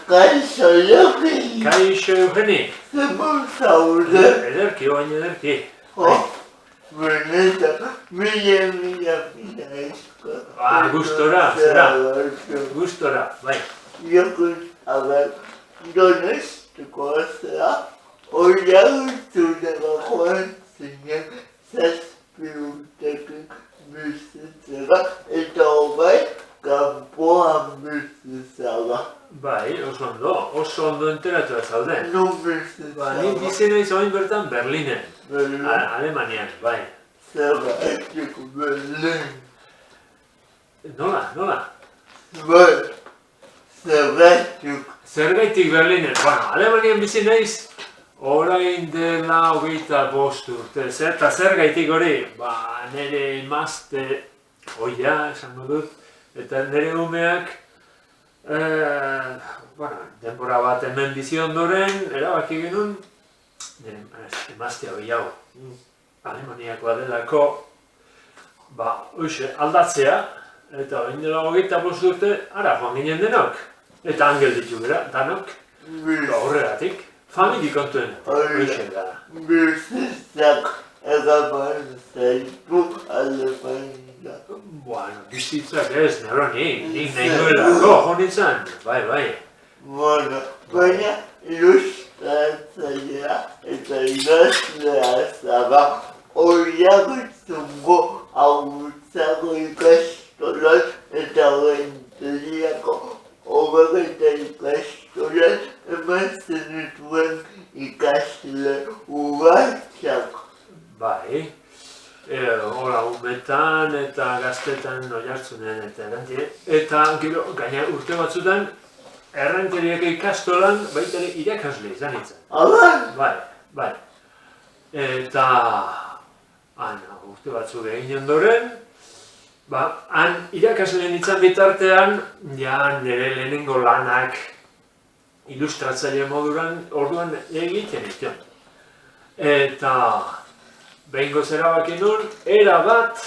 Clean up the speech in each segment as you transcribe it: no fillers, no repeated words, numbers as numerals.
Kaixo, Joki. Kaixo, Eugeni. Zemur zaude. Ederki, oain ederki. Benetan, mila esko. Gustora, zera. Gustora, bai. Joki, donestuko zera, oiartzunera joan zinen zazpi urtekin bizitzera, eta hobei kanpoan bizitzera. Bai, oso ondo enteratua zaude. Non bizitzera. Ni bizi naiz orain bertan Berlinen, Alemanian, bai. Zergatik Berlin. Nola? Bai, zergatik. Zergaitik Berlinen, Alemanian bizi naiz, orain dela 25 urte. Eta zergaitik hori, nire emazte, oia, esango dut, eta nire umeak, denbora bat hemen bizi ondoren, erabaki genuen, nire emaztea gehiago, Alemaniakoa delako, aldatzea, eta orain dela 25 urte, ara joan ginen denok. Eta angel ditu gara, danok, horregatik, famili kontuen, hoxe da. Bizitzak egaban zaitu Alemania. Bizitzak ez, nero nik nahi nuelako, honetan, bai. Baina ilustratzailea eta idazlea zara oiartzungo agurtzago ikastolan eta renteriako hogeita ikastolan eman zenituen ikasle ugartzak. Bai, hola umetan eta gaztetan oiartzunen eta errantie. Eta gero, gaina urte batzutan, errenteriako ikastolan baita ere irakasle izan nintzen. Bai. Eta urte batzuk egin ondoren, han irakasle nintzen bitartean, nire lehenengo lanak ilustratzaile moduran orduan egiten ditu. Eta behingo zerabaki nun, erabat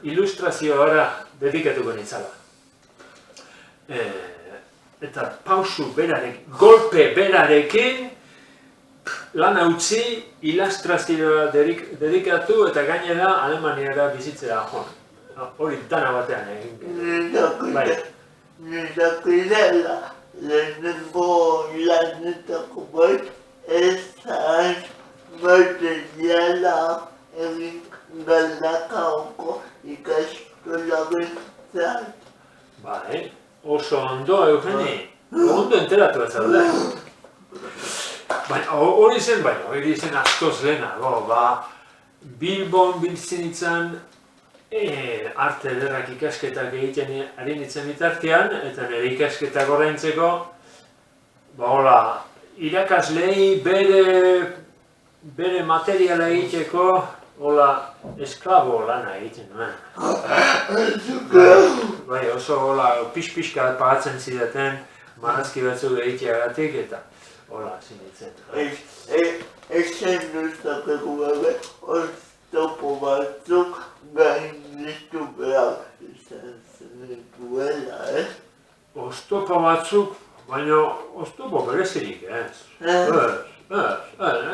ilustrazioara dedikatuko nintzala. Eta pausu berarekin, golpe berarekin, lana utzi, ilustrazioa dedikatu eta gainera Alemaniara bizitzera joan. Hori dana batean egin. Nirakidela, lehenengo lanetako bat, ezan materiala egin galdakaoko ikastola bentzat. Bai, oso ondo, Eugeni, ondo enteratu ez zaude. Hori zen askoz lehenago, Bilbon biltzen itzan, arte ederrak ikasketak egiten ari nintzen bitartean, eta nire ikasketak ordaintzeko, irakaslei bere materiala egiteko, esklabo lana egiten nuen. Bai, oso pix-pixka pagatzen zidaten, marazki batzuk egiteagatik, eta zinitzen. Ezen duzakegu gabe, oztopo batzuk gainditu behar izan zenituela, ez? Oztopo batzuk, baina oztopo berezirik, ez?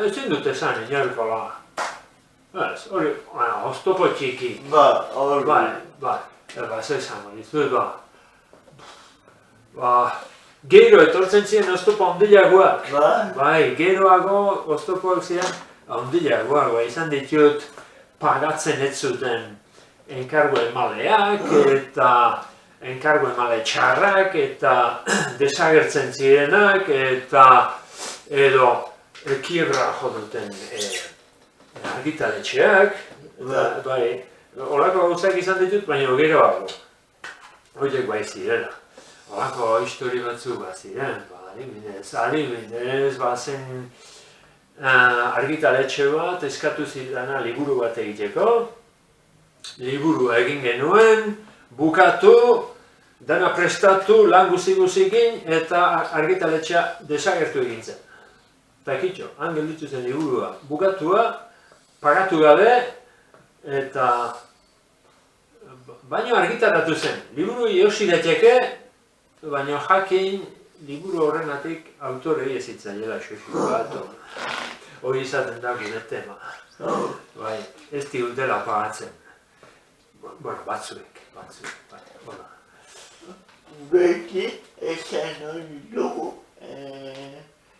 Ezin dut esan, inerkola. Ez, hori, oztopo txiki. Bai, zezango dizut, gero etortzen ziren oztopo handiagoak. Bai, geroago oztopoak ziren handiagoak. Izan ditut pagatzen ez zuten enkargo emaleak eta enkargo emale txarrak eta desagertzen zirenak eta edo kiebra jo duten argitaletxeak. Bai, horako gauzak izan ditut, baina geroago. Horiek bai zirela. Horako histori batzuk ziren, adibidez, zen argitaletxe bat eskatu zidana liburu bat egiteko. Liburu egin genuen, bukatu, dena prestatu, lan guzi-guzikin eta argitaletxea desagertu egin zen. Eta kitxo, han gelditu zen liburua bukatua, pagatu gabe, eta baino argitaratu zen. Liburu josi daiteke, baina jakin liburu horrenatik autorei ez zitzaiela xuxu bat, hori izaten da gure tema. Bai, ez digutela pagatzen. Bueno, batzuek, bai, hola. Beti esan hori dugu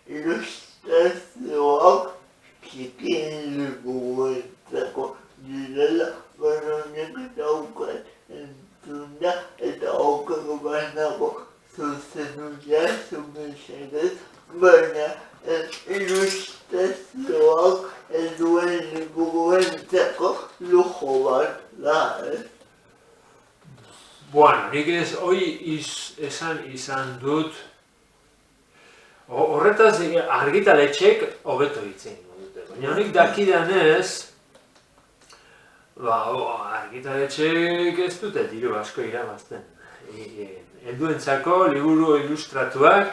ilustrazioak txikien liburuentzako direla, honek daukat entzunda eta okero banago zuzenuia zumesedez, baina ilustrazioak eduen liburuentzako lujo bat da, Bueno, nik ez hori izan dut, horretaz argitaletxek hobeto hitzen dute, baina nik dakidanez, argitaletxek ez dute diru asko irabazten. Helduentzako liburu ilustratuak,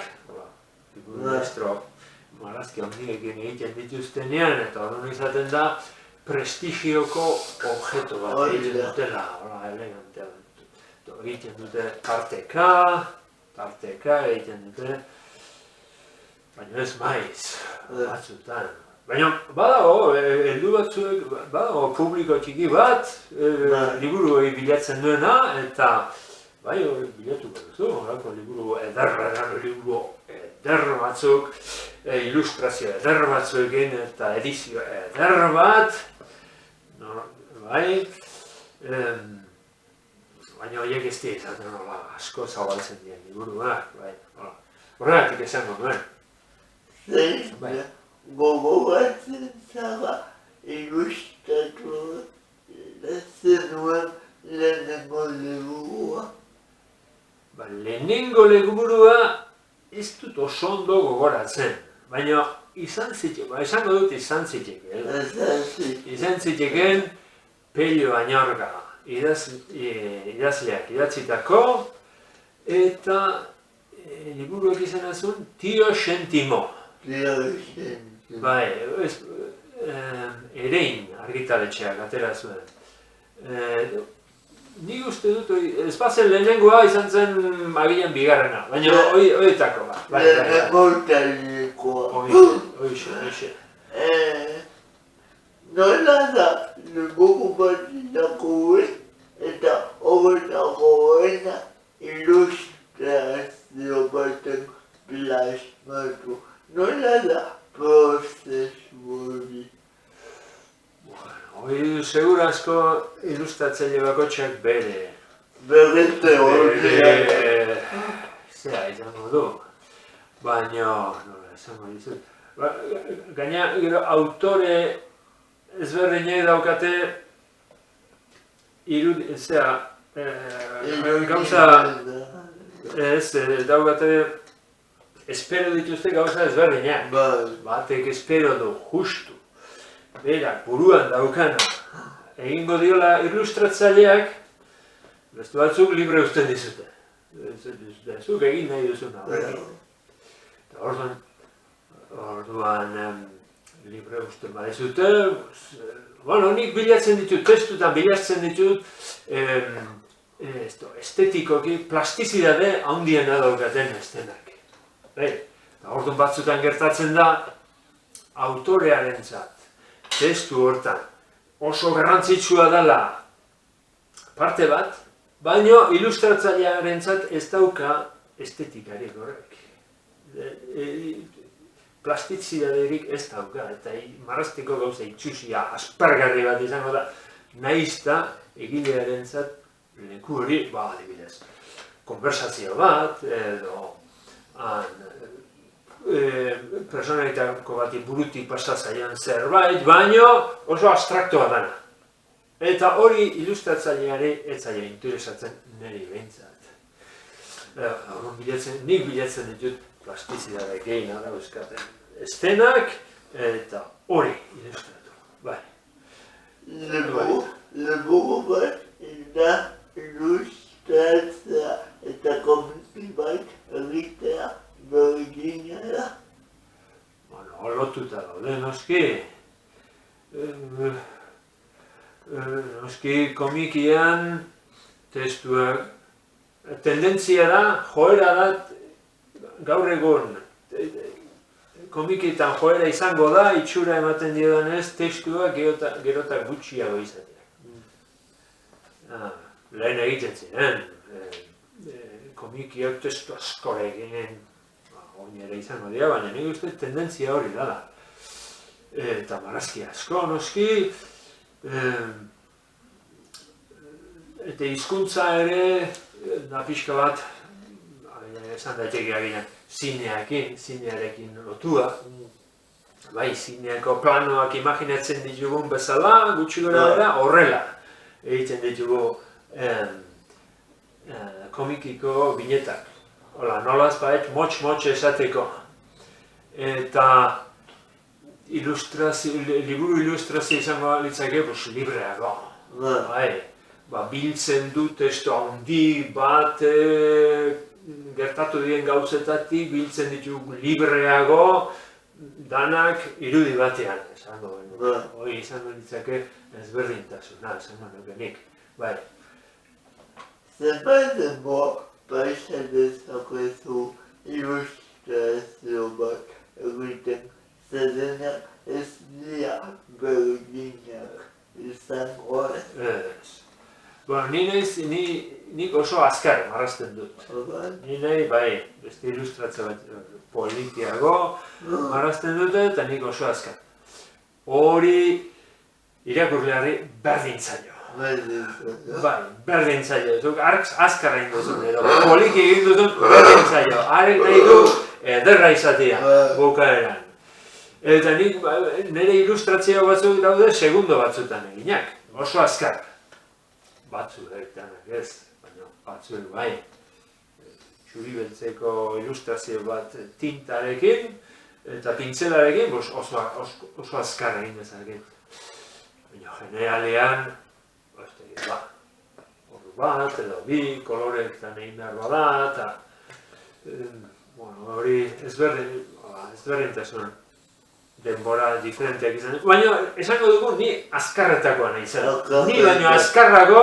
liburu maestro marrazki handiekin egiten dituztenean, eta horren izaten da prestigioko objeto bat egiten dutela, elegantea. Egiten dute tarteka egiten dute, baina ez maiz, batzutan. Baina badago, heldu batzuek, badago publiko txiki bat, liburu bilatzen duena, eta bai hori bilatuko duzu, horako liburu eder batzuk, ilustrazio eder batzuekin eta edizio eder bat, bai, baina horiek ez dira izaten asko zabaltzen diren liburuak, bai, horregatik esango nuen. Zein, gogoratzen zara ilustratu zenuen lehenengo liburua. Lehenengo liburua ez dut oso ondo gogoratzen, baina esango dut izan zitekeen. Izan zitekeen Pello Añorga. Idazleak idatzitako, eta liburuak izan zuen Tio Xentimo. Bai, Erein argitaletxeak atera zuen. Nik uste dut, ez bazen lehenengoa izan zen agian bigarrena, baina horietako bat. Lehenengo taldekoa. Hoxe. Nola da, liburu bat irakurri eta horretagoena ilustrazio baten plasmatu. Nola da prozesu hori? Hori segurazko ilustratzaile bakotxak bere. Bere teoria. Zera izango du. Baina, nola izango dizut. Gaina, gero, autore ezberdinek daukate gauza daukate espero dituzte gauza ezberdinak. Batek espero du, justu, berak buruan daukana egingo diola ilustratzaileak, beste batzuk libre uzten dizute. Zuk egin nahi duzuna. Orduan libre uzten badizute, nik bilatzen ditut, testutan bilatzen ditut estetikoki plastizidade handiena daukaten estenak. Orduan batzutan gertatzen da, autorearentzat, testu hortan, oso garrantzitsua dela parte bat, baina ilustratzailearentzat ez dauka estetikarik horrek. Plastizidaderik ez dauka, eta marrazteko gauza itxusia, aspergarri bat izango da, naizta egilearentzat leku hori, adibidez, konversazio bat, edo personalitako bati burutik pasatzailean zerbait, baino oso abstraktoa dana. Eta hori ilustratzaileari ez zaila interesatzen niri behintzat. Nik bilatzen ditut plastizidadeak egin arauzkaten estenak eta hori ilustratu. Bai. Liburu bat da ilustratzea eta komiki bat egitea berdina da. Lotuta daude, noski. Noski komikian testuak tendentzia da, joera da, gaur egun komikietan joera izango da, itxura ematen diodanez, testua gerota gutxiago izatea. Lehen egiten ziren, komikiok testu askorekin, oinera izango dira, baina nik uste tendentzia hori dela. Eta marrazki asko, noski, eta hizkuntza ere, da pixka bat, esan daiteke agian, zinearekin lotua. Bai, zineako planoak imaginatzen ditugun bezala, gutxi gora bera, horrela. Egiten ditugu komikiko binetak. Hola, nolaz bait, motx esateko. Eta liburu ilustrazio izango litzake, libreago. Biltzen du testu handi bat, gertatu diren gauzetatik, biltzen ditugu libreago, danak irudi batean, esango genuen. Hoi izango litzake ezberdintasuna, esango nukenik. Bai. Zenbat denbora pasa dezakezu ilustrazio bat egiten, zerrenak ez dira berdinak izango. Nik oso azkar marrazten dut. Ni nahi, bai, beste ilustratze bat politiago marrazten dut eta nik oso azkar. Hori irakurleari berdin zaio. Bai, berdin zaio. Zuk azkar egin duzun edo poliki egin duzun berdin zaio. Arek nahi du ederra izatea bukaeran. Eta nik nire ilustrazio batzuk daude segundo batzutan eginak. Oso azkar. Batzuek danak ez, baina batzuek bai. Txuri beltzeko ilustrazio bat tintarekin eta pintzelarekin oso azkar egin dezaket. Baina generalean, hor bat edo bi, koloreetan egin behar bada, eta hori ezberdintasun denbora diferenteak izan dut. Baina esango dugu ni azkarretakoa nahi zen. Ni baino azkarrago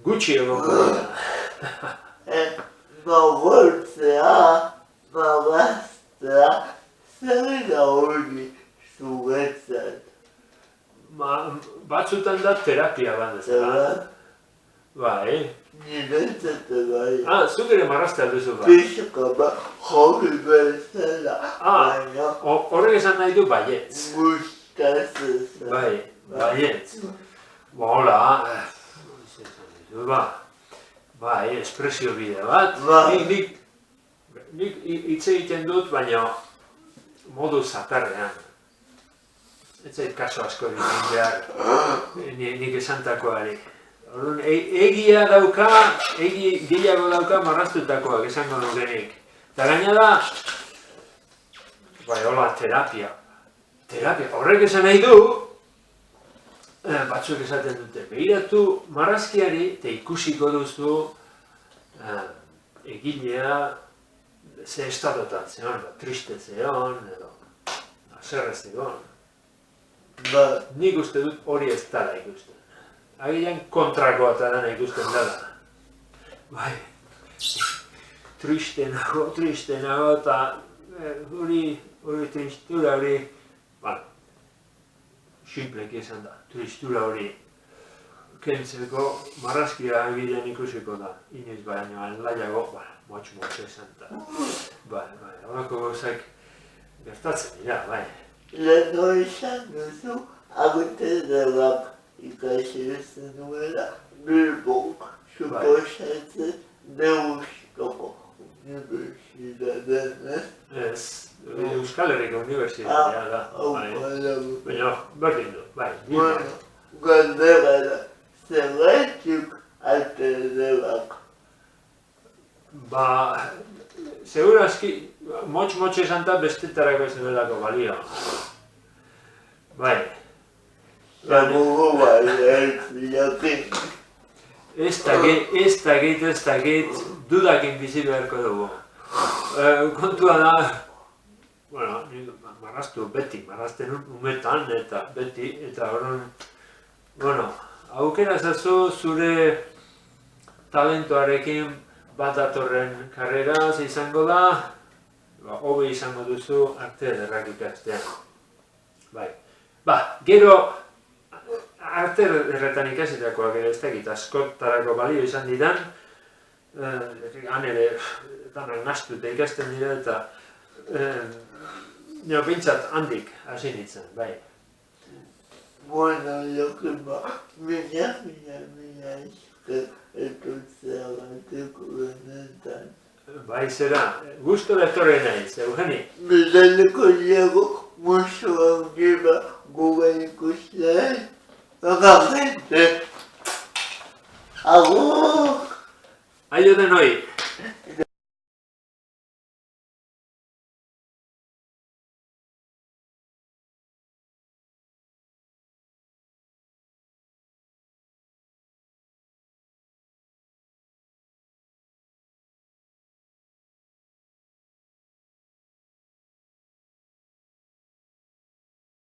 gutxi egoko dira. Magoltzea, magaztea, zer da hori zuretzat? Batzutan da terapia bat ezela. Bai. Niretzat bai. Zuk ere marraztea duzu bat. Pixka bat hori bezala. Horrek esan nahi du baietz. Gustatzen. Bai, baietz. Hola, bai, espresio bide bat. Nik hitz egiten dut, baina modu zatarrean. Ez zait kaso asko egin behar, nik esantakoari. Egia dauka, gehiago dauka marraztutakoak esango nukenik. Eta gaina da, bai, hola, terapia. Horrek esan nahi du, batzuk esaten dute, behiratu marrazkiari eta ikusiko duzu egilea ze estatotan zeon, triste zeon, edo haserrez egon. Nik uste dut hori ez dala ikusten. Agian kontrakoa eta dana ikusten dela. Bai, triste nago, eta hori tristura hori, simpleki esan da, tristura hori kentzeko marrazkia agian ikusiko da. Inoiz baino alaiago, motx esan da. Bai, horako gauzak gertatzen dira, bai. Leno izan duzu, agutezelak ikasi zenuela, Bilbok, suposatzen Deustuko unibertsitatean, ez? Ez, Euskal Herriko unibertsitatea da. Baina, berdin du, bai. Galdera da, zergatik atezelak? Segurazki, motx esan da bestetarako zenuelako balio. Bai. Zamugu bai, jakin. Ez dakit, dudakin bizi beharko dugu. Kontua da, marrazten umetan eta beti, eta horren, aukera zazu zure talentoarekin bat datorren karrera izango da, hobe izango duzu arte ederrak ikastea. Bai. Gero arte ederretan ikasitakoak ere ez dakit askotarako balio izan didan, han ere danak nahastuta ikasten dira eta bintzat handik hasi nintzen, bai. Bueno, lo que va, mira esker etortzea bateko benetan. Bai, zera, gustora etorri naiz, Eugeni. Bezaleko diago musu handiba guga ikuslean. Agamente. Agur! Aio denoi!